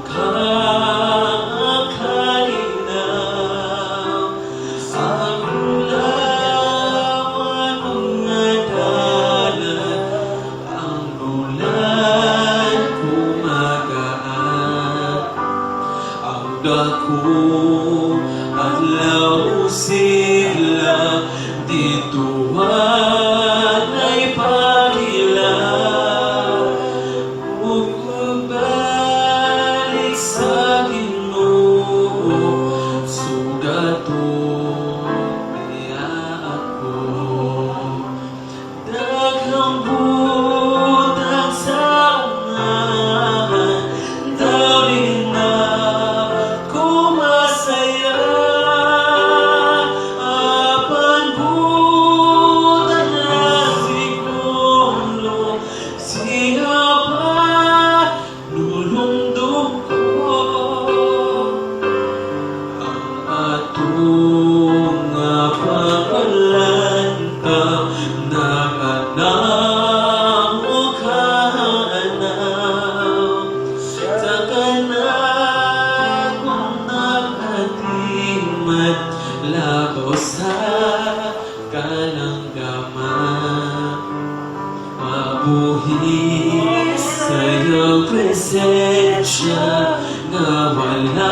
kalinaw. Ako lamang umadalan, ang ulan kumagaan. Ang dako adlaw sila, dito walay pagila. Huwag magbalik sa Ginoo, sugato niya ako. Daghang butang sa unahan, daw di na ko masaya. Apan butang na siguro, siya pa lulundog ko. Ang atong nga pagkalanta, naganaw kaanaw. Sa kanakong nakatimat, labaw sa kalanggaman. Mabuhi sa iyong presensya, nga wala